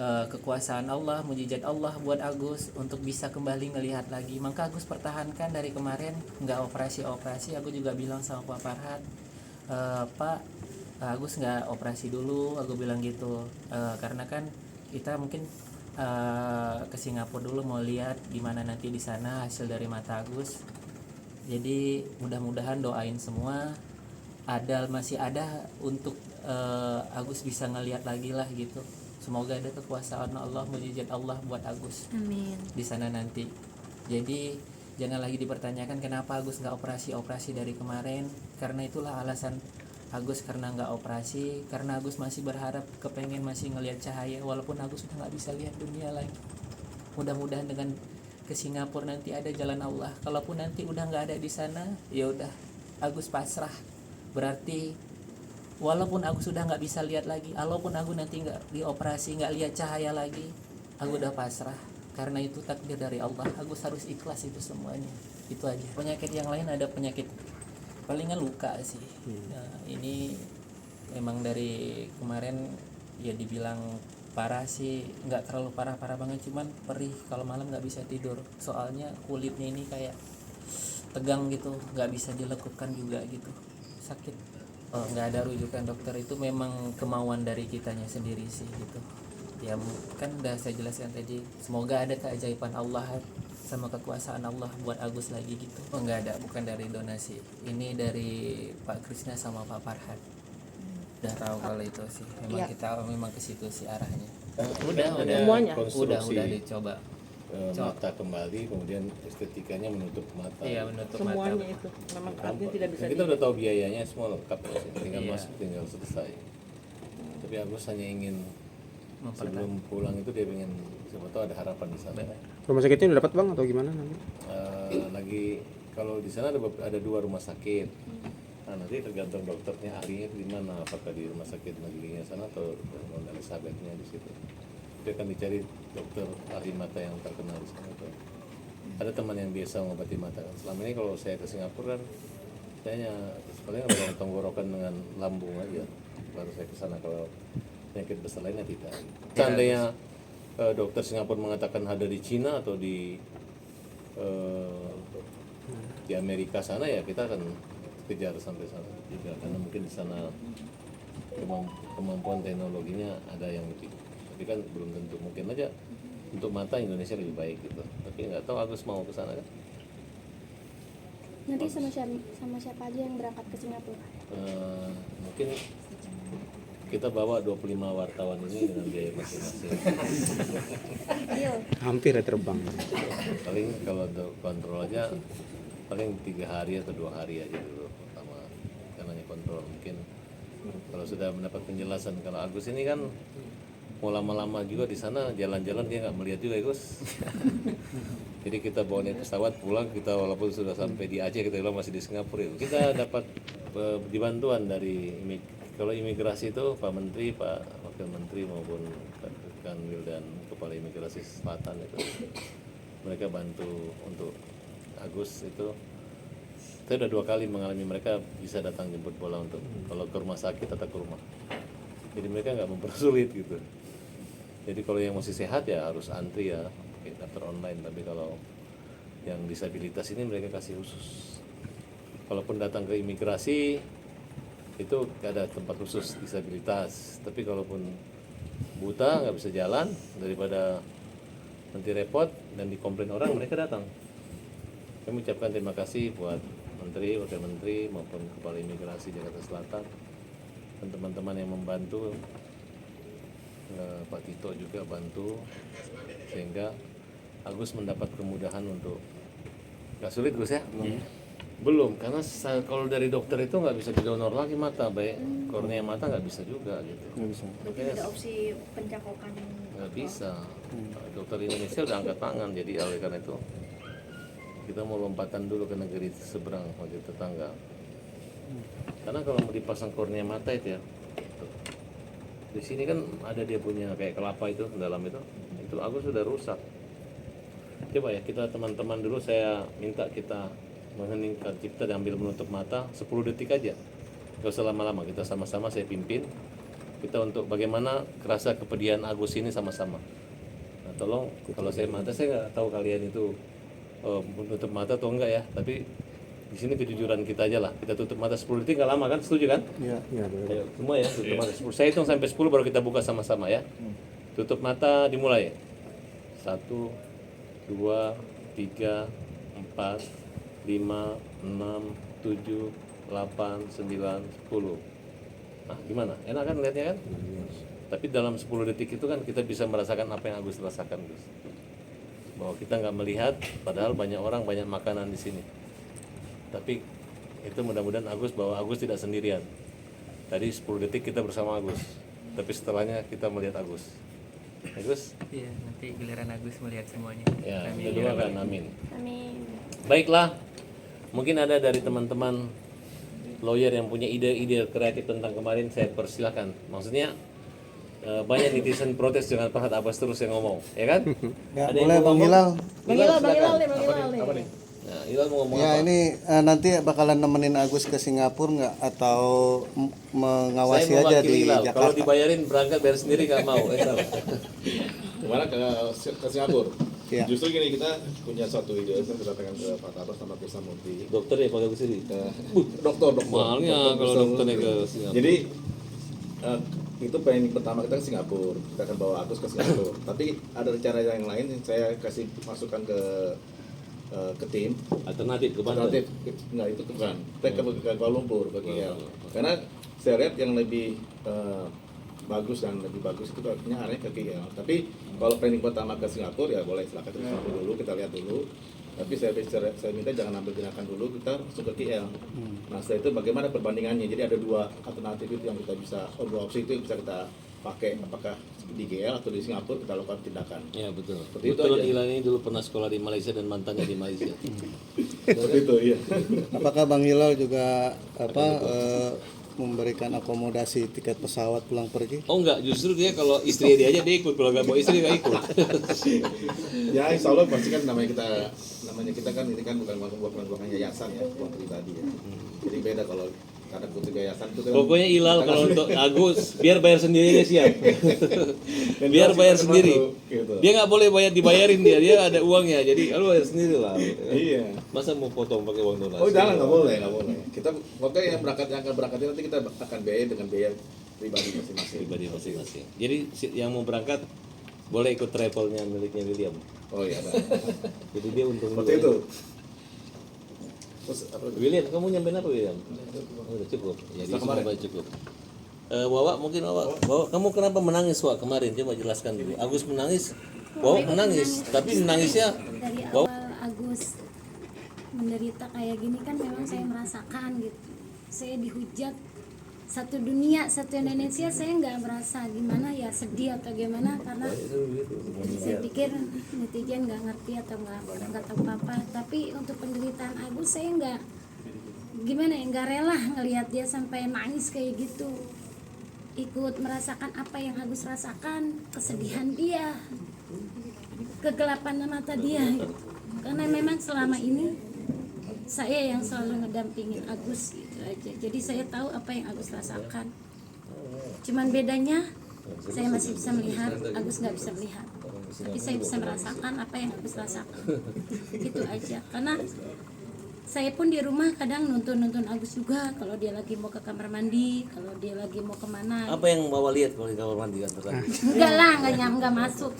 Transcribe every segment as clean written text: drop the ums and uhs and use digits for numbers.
kekuasaan Allah, mujizat Allah buat Agus untuk bisa kembali ngelihat lagi. Maka Agus pertahankan dari kemarin nggak operasi. Aku juga bilang sama Pak Farhat, Pak, Agus nggak operasi dulu, aku bilang gitu. Karena kan kita mungkin ke Singapura dulu mau lihat gimana nanti di sana hasil dari mata Agus. Jadi mudah-mudahan doain semua masih ada untuk Agus bisa ngelihat lagi lah gitu. Semoga ada kekuasaan Allah, mujizat Allah buat Agus. Amin. Di sana nanti. Jadi jangan lagi dipertanyakan kenapa Agus nggak operasi dari kemarin. Karena itulah alasan Agus karena nggak operasi. Karena Agus masih berharap, kepengen masih ngelihat cahaya walaupun Agus sudah nggak bisa lihat dunia lagi. Mudah-mudahan dengan ke Singapura nanti ada jalan Allah. Kalaupun nanti udah nggak ada di sana, ya udah Agus pasrah. Berarti walaupun aku sudah nggak bisa lihat lagi, walaupun aku nanti nggak dioperasi, nggak lihat cahaya lagi, aku udah pasrah. Karena itu takdir dari Allah. Aku harus ikhlas itu semuanya. Itu aja. Penyakit yang lain ada penyakit palingan luka sih. Nah, ini memang dari kemarin ya dibilang parah sih, nggak terlalu parah banget, cuman perih kalau malam nggak bisa tidur. Soalnya kulitnya ini kayak tegang gitu, nggak bisa dilekupkan juga gitu, sakit. Nggak ada rujukan dokter, itu memang kemauan dari kitanya sendiri sih gitu ya. Kan udah saya jelaskan tadi, semoga ada keajaiban Allah sama kekuasaan Allah buat Agus lagi gitu. Nggak ada, bukan dari donasi, ini dari Pak Krisna sama Pak Farhat. Udah tahu kalau itu sih memang ya. Kita memang ke situ sih arahnya. Udah semuanya udah dicoba mata kembali, kemudian estetikanya menutup mata. Iya, menutup semuanya mata. Itu memang artinya tidak bisa. Kita udah tahu biayanya semua lengkap, tinggal masuk, tinggal selesai. Tapi Agus hanya ingin sebelum pulang itu dia ingin, siapa tahu ada harapan di sana. Rumah sakitnya udah dapat bang atau gimana nanti? Lagi kalau di sana ada 2 rumah sakit. Nah, nanti tergantung dokternya, ahlinya di mana, apakah di rumah sakit negerinya sana atau non Elizabethnya di situ. Dia akan dicari dokter ahli mata yang terkenal di sana tuh. Ada teman yang biasa mengobati mata kan. Selama ini kalau saya ke Singapura kan, saya paling ada tenggorokan dengan lambung aja. Baru saya ke sana, kalau penyakit besar lainnya tidak. Seandainya dokter Singapura mengatakan ada di Cina atau di Amerika sana, ya kita akan kejar sampai sana juga, karena mungkin di sana kemampuan teknologinya ada yang lebih. Tapi kan belum tentu, mungkin aja untuk mata Indonesia lebih baik gitu. Tapi nggak tahu Agus mau ke sana kan. Nanti sama siapa aja yang berangkat ke Singapura? Mungkin kita bawa 25 wartawan ini dengan biaya masing-masing. Hampir ya terbang. Paling kalau kontrol aja paling 3 hari atau 2 hari aja dulu pertama, karena kontrol. Mungkin kalau sudah mendapat penjelasan, kalau Agus ini kan mau lama-lama juga di sana, jalan-jalan dia nggak melihat juga Gus. Jadi kita bawa naik pesawat pulang, kita walaupun sudah sampai di Aceh, kita bilang masih di Singapura. Kita dapat dibantuan dari kalau imigrasi itu Pak Menteri, Pak Wakil Menteri maupun Pak Kanwil dan Kepala Imigrasi Selatan itu, mereka bantu untuk Agus itu. Saya udah 2 kali mengalami mereka bisa datang jemput bola untuk kalau ke rumah sakit atau ke rumah. Jadi mereka nggak mempersulit gitu. Jadi kalau yang masih sehat ya harus antri ya, daftar online. Tapi kalau yang disabilitas ini mereka kasih khusus. Kalaupun datang ke imigrasi itu gak ada tempat khusus disabilitas. Tapi kalaupun buta nggak bisa jalan, daripada nanti repot dan dikomplain orang, mereka datang. Kami ucapkan terima kasih buat Menteri, Wakil Menteri maupun Kepala Imigrasi Jakarta Selatan dan teman-teman yang membantu. Pak Tito juga bantu sehingga Agus mendapat kemudahan untuk. Gak sulit Gus ya? Belum, karena kalau dari dokter itu nggak bisa didonor lagi mata, baik kornea mata nggak bisa juga gitu. Nggak bisa. Mungkin ada opsi pencakokan. Nggak bisa. Dokter Indonesia udah angkat tangan, jadi oleh karena itu kita mau lompatan dulu ke negeri seberang, negeri tetangga. Karena kalau mau dipasang kornea mata itu ya, di sini kan ada dia punya kayak kelapa itu dalam itu Agus sudah rusak. Coba ya kita teman-teman dulu, saya minta kita mengheningkan cipta dan ambil menutup mata 10 detik aja, gak usah lama-lama, kita sama-sama saya pimpin kita untuk bagaimana kerasa kepedihan Agus ini sama-sama. Nah, tolong kalau saya mata saya nggak tahu kalian itu menutup mata atau enggak ya, tapi di sini kejujuran kita aja lah. Kita tutup mata 10 detik nggak lama kan? Setuju kan? Iya, boleh. Ayo, semua ya tutup mata 10. Saya hitung sampai 10 baru kita buka sama-sama ya. Tutup mata dimulai. 1 2 3 4 5 6 7 8 9 10. Nah, gimana? Enak kan lihatnya kan? Tapi dalam 10 detik itu kan kita bisa merasakan apa yang Agus rasakan, Gus. Bahwa kita nggak melihat, padahal banyak orang, banyak makanan di sini. Tapi itu mudah-mudahan Agus, bahwa Agus tidak sendirian. Tadi 10 detik kita bersama Agus, tapi setelahnya kita melihat Agus. Agus? Iya, nanti giliran Agus melihat semuanya. Ya, Amin. kita doakan, amin. Amin. Baiklah, mungkin ada dari teman-teman lawyer yang punya ide-ide kreatif tentang kemarin, saya persilahkan. Maksudnya banyak netizen protes dengan Farhad Abbas terus yang ngomong, ya kan? Ya, Ada yang boleh mau Bang ngomong? Hilal. Bang Hilal silakan. nih, Bang Hilal nih. Nah, Hilal mau ngomong Ya apa? ini nanti bakalan nemenin Agus ke Singapura nggak atau mengawasi Saya aja mewakili di Hilal. Kalau Jakarta? dibayarin berangkat bayar sendiri nggak mau. Salah. Kemana ke Singapura? Iya. Justru gini, kita punya satu ide, saya kedatangan ke Pak Tabas sama Krisna Murti. Dokter ya pakai sendiri. Dokter. Mahalnya kalau Krisna dokternya Murti. ke Singapura. Jadi itu planning pertama kita ke Singapura, kita akan bawa Agus ke Singapura. Tapi ada rencana yang lain yang saya kasih masukan ke tim. Alternatif ke Banten. Alternatif, enggak itu bukan. Kita ke Kuala Lumpur, ke KL. Karena saya lihat yang lebih bagus dan lebih bagus itu artinya arahnya ke KL. Tapi kalau planning pertama ke Singapura ya boleh, silakan ke Singapura dulu, kita lihat dulu. Tapi saya minta jangan ambil tindakan dulu, kita langsung ke KL. Nah setelah itu bagaimana perbandingannya? Jadi ada dua alternatif itu yang kita bisa, dua opsi itu yang bisa kita pakai, apakah di KL atau di Singapura kita lakukan tindakan. Ya betul. Seperti itu Betul, aja. Hilal ini dulu pernah sekolah di Malaysia dan mantannya di Malaysia. Seperti itu, iya. Apakah Bang Hilal juga memberikan akomodasi tiket pesawat pulang pergi? Oh enggak, justru dia kalau istri dia aja dia ikut, kalau nggak mau istri nggak ikut. Ya insya Allah pasti kan namanya kita kan ini kan bukan yayasan ya, uang pribadi ya. Jadi beda kalau karena kutip yayasan itu kan. Pokoknya Hilal kalau untuk Agus biar bayar sendiri dia siap. Biar bayar sendiri. Gitu. Dia nggak boleh dibayarin dia ada uangnya, jadi lu bayar sendiri lah. Iya. Masa mau potong pakai uang donasi? Oh jangan, nggak boleh. Kita pokoknya yang akan berangkatnya nanti kita akan biaya dengan biaya pribadi masing-masing. Pribadi masing-masing. Jadi yang mau berangkat boleh ikut travelnya miliknya William. Oh iya ada. Jadi dia untung Seperti dulu itu. ya. Terus apa? William, kamu nyampein apa William? Oh, udah cukup. Jadi Setelah semua cukup. Wawa mungkin Wawa, kamu kenapa menangis Wak kemarin? Coba jelaskan dulu. Agus menangis, Wawa menangis, tapi menangisnya Dari Wawa awal Agus menderita kayak gini kan memang saya merasakan gitu. Saya dihujat satu dunia, satu Indonesia, saya nggak merasa gimana ya, sedih atau gimana karena saya pikir netizen nggak ngerti atau nggak tahu apa-apa. Tapi untuk penderitaan Agus saya nggak gimana ya, nggak rela ngelihat dia sampai nangis kayak gitu. Ikut merasakan apa yang Agus rasakan, kesedihan dia, kegelapan mata dia gitu. Karena memang selama ini saya yang selalu ngedampingin Agus gitu aja. Jadi saya tahu apa yang Agus rasakan. Cuman bedanya saya masih bisa melihat, Agus nggak bisa melihat. Tapi saya bisa merasakan apa yang Agus rasakan. Gitu aja. Karena saya pun di rumah kadang nonton Agus juga kalau dia lagi mau ke kamar mandi, kalau dia lagi mau kemana. apa yang Wawa lihat kalau di kamar mandi kan tadi? Enggak lah, enggak masuk.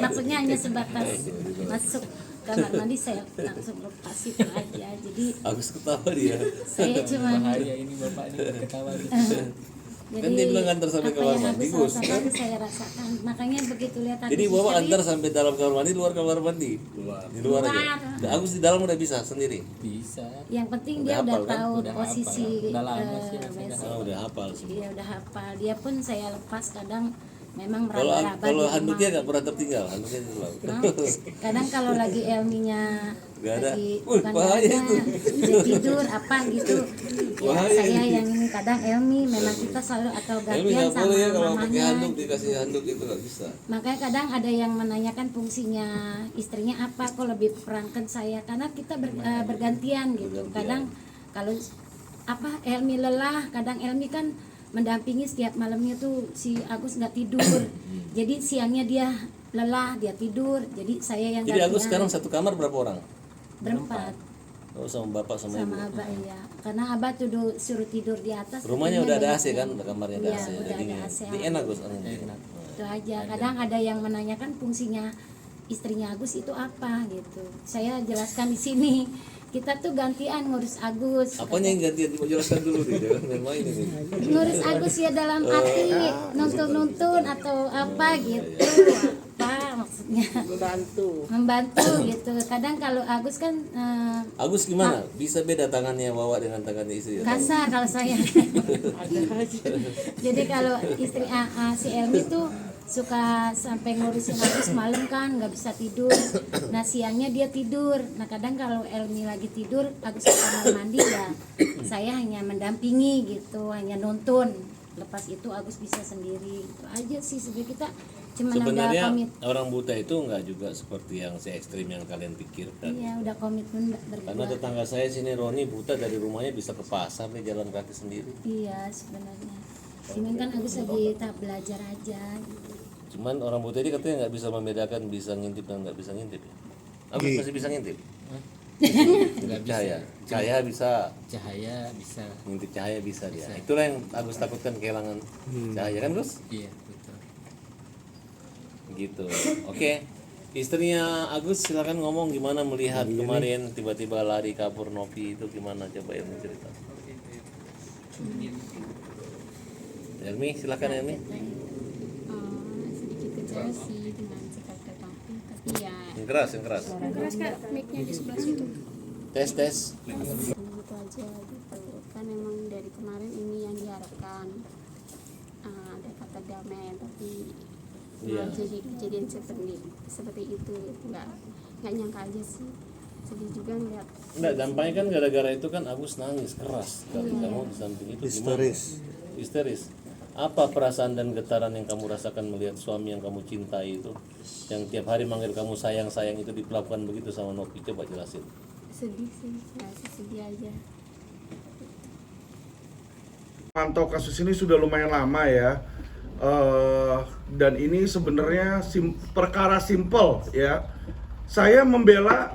Maksudnya hanya sebatas masuk kamar mandi saya langsung lepas itu aja. Jadi Agus ketawa dia. saya cuma Bahaya ini bapak ini ketawa gitu. jadi Kan dia bilang antar sampai apa kamar yang mandi, Agus Gus. rasakan saya rasakan. Makanya begitu lihat Agus Jadi Wawa histeris, antar sampai dalam kamar mandi, luar kamar mandi. Di luar aja. Luar. Agus di dalam udah bisa sendiri. Bisa. yang penting Udah dia udah hafal kan? tahu Udah posisi hafal. Udah lama sih, basic. Oh, udah hafal semua. Dia udah hafal. Dia pun saya lepas kadang memang Kalau meraba-raba kalau di handuknya rumah. nggak pernah tertinggal, handuknya selalu. Nah, kadang kalau lagi Elminya Nggak ada. lagi Wih, bukan bahaya nggak ada, itu. dia tidur apa gitu ya Bahaya saya ini. yang ini kadang Elmi memang kita selalu atau Elmi gantian nggak sama boleh ya kalau pakai mamanya. handuk dikasih handuk itu nggak bisa. Makanya kadang ada yang menanyakan fungsinya istrinya apa, kok lebih perankan saya karena kita bergantian gitu. Kadang kalau apa Elmi lelah, kadang Elmi kan mendampingi setiap malamnya tuh si Agus nggak tidur. Jadi siangnya dia lelah, dia tidur. Jadi saya yang Jadi Agus gantian. sekarang satu kamar berapa orang? Berempat Oh, sama bapak sama ibu. sama abah ya. Karena abah tuh suruh tidur di atas. Rumahnya katanya udah ada banyak AC kan, yang- kamarnya ada Iya, AC. udah Jadi ada AC. di enak Gus. Itu aja. Kadang ada yang menanyakan fungsinya istrinya Agus itu apa gitu. Saya jelaskan di sini. Kita tuh gantian ngurus Agus. Apanya yang ganti? Jelaskan dulu deh, jangan main-main ini. Ngurus Agus ya dalam arti nuntun atau apa gitu. Apa maksudnya? Membantu gitu. Kadang kalau Agus kan Agus gimana? Bisa beda tangannya Wawa dengan tangannya istri? kasar kalau saya. Jadi kalau istri si Elmi tuh suka sampai ngurusin Agus malam kan nggak bisa tidur. Nah siangnya dia tidur. Nah kadang kalau Elmi lagi tidur Agus ke kamar mandi ya saya hanya mendampingi gitu, hanya nonton. Lepas itu Agus bisa sendiri. Itu aja sih sebenarnya kita cuma udah Sebenarnya komit. orang buta itu nggak juga seperti yang se ekstrim yang kalian pikirkan. Iya udah komitmen Karena berdua. tetangga saya sini Roni buta dari rumahnya bisa ke pasar nih jalan kaki sendiri. Iya sebenarnya. Cuman kan Agus lagi tahap belajar aja. Gitu. Cuman orang buta ini katanya nggak bisa membedakan bisa ngintip dan nggak bisa ngintip. Agus masih bisa ngintip. Nggak bisa. Cahaya bisa, Cahaya bisa. ngintip cahaya bisa dia. Itulah yang Agus takutkan kehilangan cahaya kan Gus? Iya betul. Gitu. Oke. Istrinya Agus silakan ngomong gimana melihat kemarin tiba-tiba lari kabur Novi itu gimana coba Elmi cerita. Elmi silakan Elmi. Sedikit kecewa sih dengan sikap Novi, tapi ya Yang keras, yang keras. keras Kak, mic-nya di sebelah situ. Tes tes. Gitu aja gitu. Kan memang dari kemarin ini yang diharapkan. Ada kata damai, tapi Iya. jadi kejadian seperti itu nggak nyangka aja sih. Sedih juga ngeliat. Enggak, dampaknya kan gara-gara itu kan Agus nangis keras dari kamu di samping itu gimana? Histeris. Apa perasaan dan getaran yang kamu rasakan melihat suami yang kamu cintai itu, yang tiap hari manggil kamu sayang-sayang itu diperlakukan begitu sama Novi? Coba jelasin. Sedih sih, rasa sedih aja. Pantau kasus ini sudah lumayan lama ya, dan ini sebenarnya perkara simpel ya. Saya membela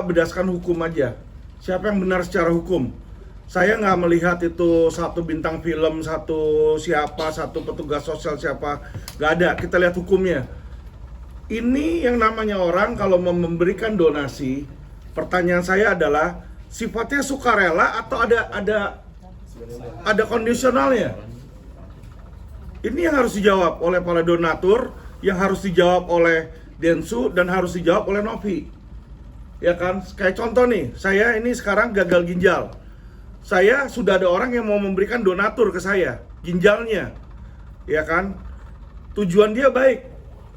berdasarkan hukum aja. Siapa yang benar secara hukum? Saya nggak melihat itu satu bintang film, satu petugas sosial siapa, nggak ada. Kita lihat hukumnya. Ini yang namanya orang kalau memberikan donasi, pertanyaan saya adalah sifatnya sukarela atau ada kondisionalnya. Ini yang harus dijawab oleh para donatur, yang harus dijawab oleh Densu dan harus dijawab oleh Novi. Ya kan, kayak contoh nih, saya ini sekarang gagal ginjal. Saya sudah ada orang yang mau memberikan donatur ke saya, ginjalnya. Ya kan? Tujuan dia baik.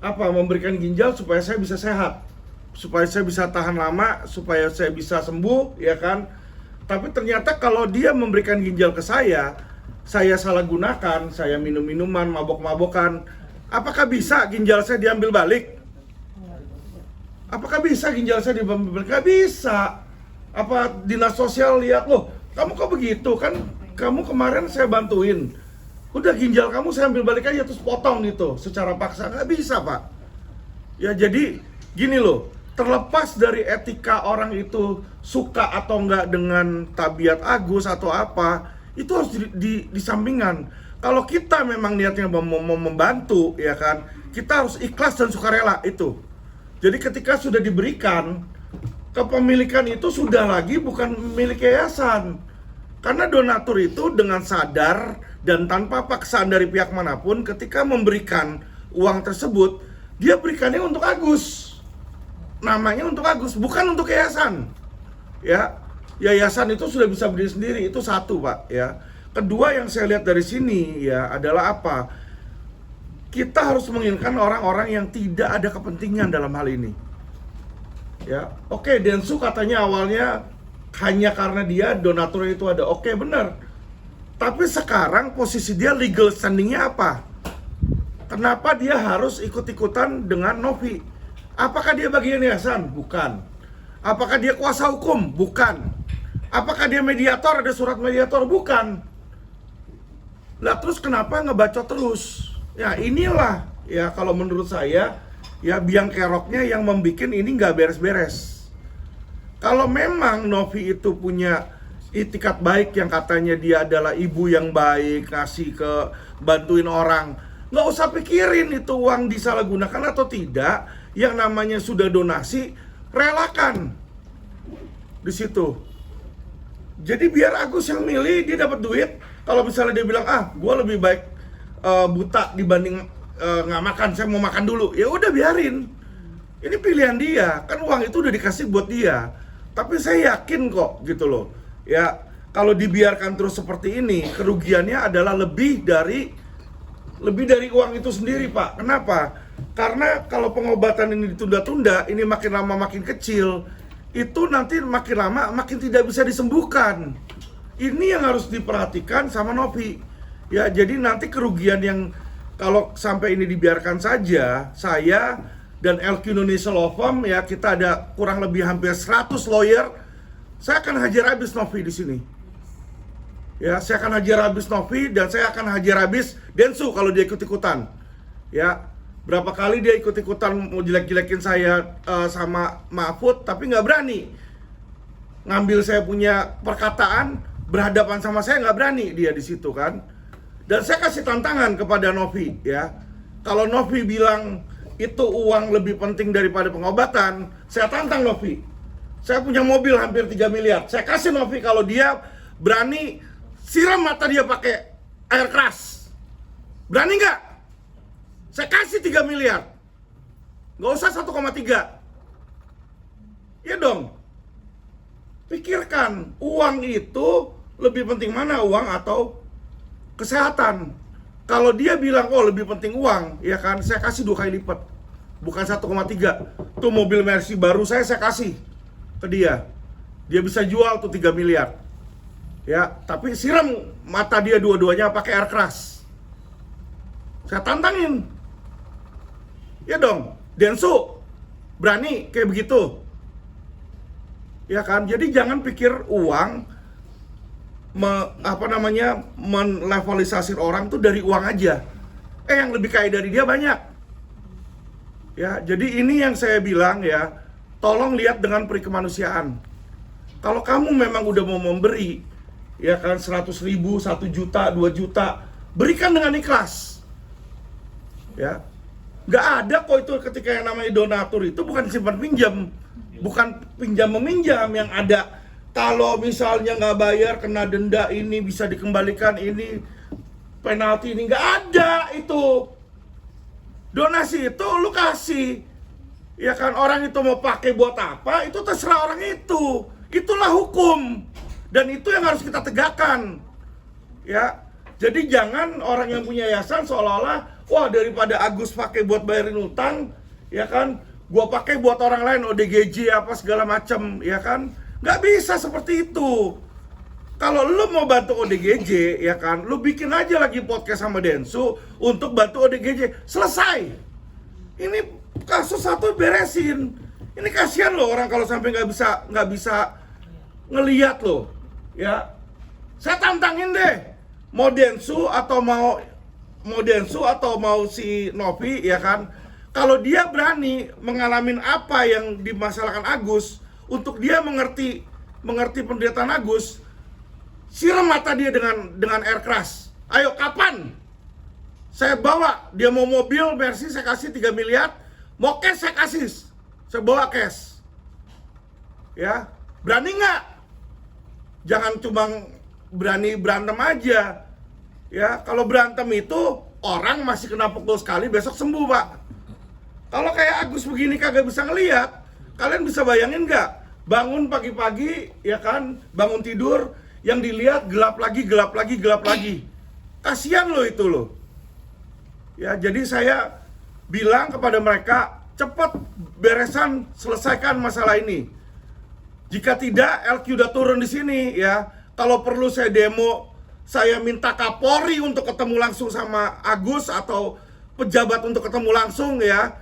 Apa? Memberikan ginjal supaya saya bisa sehat. Supaya saya bisa tahan lama, supaya saya bisa sembuh, ya kan? Tapi ternyata kalau dia memberikan ginjal ke saya salah gunakan, saya minum minuman, mabok-mabokan, apakah bisa ginjal saya diambil balik? Apakah bisa ginjal saya diambil balik? Gak bisa. Apa dinas sosial lihat, loh, kamu kok begitu kan? Kamu kemarin saya bantuin, udah ginjal kamu saya ambil balik aja terus potong gitu secara paksa. Gak bisa Pak. Ya jadi gini loh, terlepas dari etika orang itu suka atau enggak dengan tabiat Agus atau apa, itu harus di sampingan. Kalau kita memang niatnya mau membantu, ya kan, kita harus ikhlas dan sukarela itu. Jadi ketika sudah diberikan, kepemilikan itu sudah lagi bukan milik yayasan. Karena donatur itu dengan sadar dan tanpa paksaan dari pihak manapun, ketika memberikan uang tersebut, dia berikannya untuk Agus. Namanya untuk Agus, bukan untuk yayasan. Ya, yayasan itu sudah bisa berdiri sendiri, itu satu Pak. Ya. Kedua yang saya lihat dari sini ya adalah apa? Kita harus menginginkan orang-orang yang tidak ada kepentingan dalam hal ini. Ya, oke, Densu katanya awalnya hanya karena dia donatur itu ada, oke benar. Tapi sekarang posisi dia legal standingnya apa? Kenapa dia harus ikut-ikutan dengan Novi? Apakah dia bagian yayasan? Bukan. Apakah dia kuasa hukum? Bukan. Apakah dia mediator? Ada surat mediator? Bukan. Lah terus kenapa ngebacot terus? Ya inilah ya kalau menurut saya ya biang keroknya yang membuat ini nggak beres-beres. Kalau memang Novi itu punya itikat baik yang katanya dia adalah ibu yang baik, ngasih ke bantuin orang, nggak usah pikirin itu uang disalahgunakan atau tidak. Yang namanya sudah donasi, relakan di situ. Jadi biar Agus yang milih, dia dapat duit. Kalau misalnya dia bilang gue lebih baik buta dibanding nggak makan, saya mau makan dulu, ya udah biarin. Ini pilihan dia, kan uang itu udah dikasih buat dia. Tapi saya yakin kok gitu loh. Ya kalau dibiarkan terus seperti ini, kerugiannya adalah lebih dari uang itu sendiri, Pak. Kenapa? Karena kalau pengobatan ini ditunda-tunda, ini makin lama makin kecil, itu nanti makin lama makin tidak bisa disembuhkan. Ini yang harus diperhatikan sama Novi. Ya, jadi nanti kerugian yang kalau sampai ini dibiarkan saja, saya dan LQ Indonesia Law Firm ya, kita ada kurang lebih hampir 100 lawyer. Saya akan hajar habis Novi di sini. Ya, saya akan hajar habis Novi dan saya akan hajar habis Densu kalau dia ikut-ikutan. Ya, berapa kali dia ikut-ikutan mau jelek-jelekin saya sama Mahfud, tapi nggak berani. Ngambil saya punya perkataan, berhadapan sama saya nggak berani dia di situ kan. Dan saya kasih tantangan kepada Novi ya. Kalau Novi bilang itu uang lebih penting daripada pengobatan, saya tantang Novi. Saya punya mobil hampir 3 miliar. Saya kasih Novi kalau dia berani siram mata dia pakai air keras. Berani nggak? Saya kasih 3 miliar. Nggak usah 1,3. Ya dong. Pikirkan, uang itu lebih penting mana, uang atau kesehatan? Kalau dia bilang, oh lebih penting uang, ya kan, saya kasih 2 kali lipat. Bukan 1,3. Tuh mobil Mercy baru saya kasih ke dia. Dia bisa jual tuh 3 miliar. Ya, tapi siram mata dia dua-duanya pakai air keras. Saya tantangin. Ya dong, Densu berani kayak begitu. Ya kan, jadi jangan pikir uang melevelisasi orang tuh dari uang aja. Yang lebih kaya dari dia banyak. Ya, jadi ini yang saya bilang ya, tolong lihat dengan perikemanusiaan. Kalau kamu memang udah mau memberi, ya kan 100.000, 1 juta, 2 juta, berikan dengan ikhlas. Ya, nggak ada kok itu ketika yang namanya donatur itu bukan simpan pinjam, bukan pinjam meminjam yang ada. Kalau misalnya nggak bayar kena denda ini bisa dikembalikan ini penalti ini, nggak ada itu. Donasi itu lu kasih, ya kan, orang itu mau pakai buat apa itu terserah orang itu. Itulah hukum dan itu yang harus kita tegakkan. Ya, jadi jangan orang yang punya yayasan seolah-olah wah daripada Agus pakai buat bayarin utang, ya kan, gua pakai buat orang lain ODGJ apa segala macam, ya kan. Nggak bisa seperti itu. Kalau lu mau bantu ODGJ, ya kan, lu bikin aja lagi podcast sama Densu untuk bantu ODGJ. Selesai. Ini kasus satu beresin. Ini kasihan loh orang kalau sampai nggak bisa ngelihat loh. Ya, saya tantangin deh. Mau Densu atau mau si Novi, ya kan. Kalau dia berani mengalami apa yang dimasalahkan Agus, untuk dia mengerti penderitaan Agus, siram mata dia dengan air keras. Ayo, kapan? Saya bawa, dia mau mobil Mercy saya kasih 3 miliar, mau cash saya kasih, saya bawa cash. Ya, berani nggak? Jangan cuma berani berantem aja. Ya, kalau berantem itu orang masih kena pukul sekali besok sembuh, Pak. Kalau kayak Agus begini kagak bisa ngelihat, kalian bisa bayangin nggak? Bangun pagi-pagi, ya kan, bangun tidur, yang dilihat gelap lagi. Kasihan loh itu loh. Ya, jadi saya bilang kepada mereka, cepat beresan, selesaikan masalah ini. Jika tidak, LQ udah turun di sini, ya. Kalau perlu saya demo, saya minta Kapolri untuk ketemu langsung sama Agus atau pejabat untuk ketemu langsung, ya.